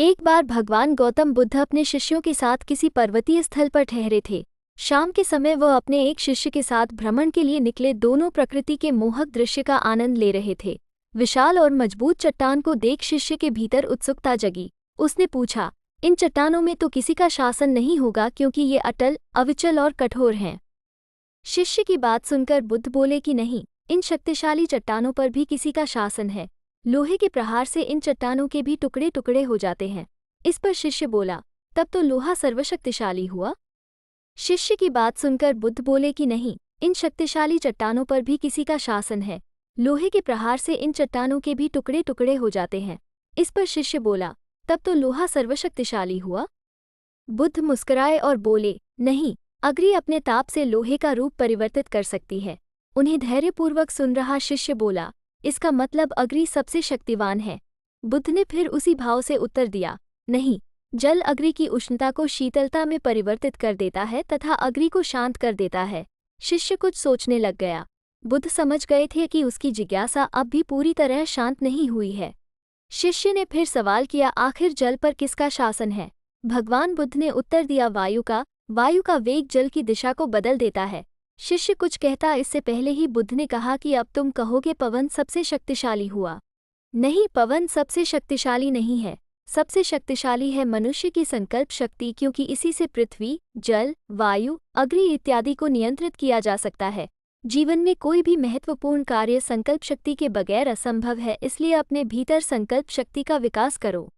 एक बार भगवान गौतम बुद्ध अपने शिष्यों के साथ किसी पर्वतीय स्थल पर ठहरे थे। शाम के समय वह अपने एक शिष्य के साथ भ्रमण के लिए निकले। दोनों प्रकृति के मोहक दृश्य का आनंद ले रहे थे। विशाल और मजबूत चट्टान को देख शिष्य के भीतर उत्सुकता जगी। उसने पूछा, इन चट्टानों में तो किसी का शासन नहीं होगा क्योंकि ये अटल, अविचल और कठोर हैं। शिष्य की बात सुनकर बुद्ध बोले कि नहीं, इन शक्तिशाली चट्टानों पर भी किसी का शासन है। लोहे के प्रहार से इन चट्टानों के भी टुकड़े टुकड़े हो जाते हैं। इस पर शिष्य बोला, तब तो लोहा सर्वशक्तिशाली हुआ। शिष्य की बात सुनकर बुद्ध बोले कि नहीं, इन शक्तिशाली चट्टानों पर भी किसी का शासन है। लोहे के प्रहार से इन चट्टानों के भी टुकड़े टुकड़े हो जाते हैं। इस पर शिष्य बोला, तब तो लोहा सर्वशक्तिशाली हुआ। बुद्ध मुस्कुराए और बोले, नहीं, अग्नि अपने ताप से लोहे का रूप परिवर्तित कर सकती है। उन्हें धैर्यपूर्वक सुन रहा शिष्य बोला, इसका मतलब अग्नि सबसे शक्तिवान है। बुद्ध ने फिर उसी भाव से उत्तर दिया, नहीं, जल अग्नि की उष्णता को शीतलता में परिवर्तित कर देता है तथा अग्नि को शांत कर देता है। शिष्य कुछ सोचने लग गया। बुद्ध समझ गए थे कि उसकी जिज्ञासा अब भी पूरी तरह शांत नहीं हुई है। शिष्य ने फिर सवाल किया, आखिर जल पर किसका शासन है? भगवान बुद्ध ने उत्तर दिया, वायु का। वायु का वेग जल की दिशा को बदल देता है। शिष्य कुछ कहता इससे पहले ही बुद्ध ने कहा कि अब तुम कहोगे पवन सबसे शक्तिशाली हुआ। नहीं, पवन सबसे शक्तिशाली नहीं है। सबसे शक्तिशाली है मनुष्य की संकल्प शक्ति, क्योंकि इसी से पृथ्वी, जल, वायु, अग्नि इत्यादि को नियंत्रित किया जा सकता है। जीवन में कोई भी महत्वपूर्ण कार्य संकल्प शक्ति के बगैर असंभव है, इसलिए अपने भीतर संकल्प शक्ति का विकास करो।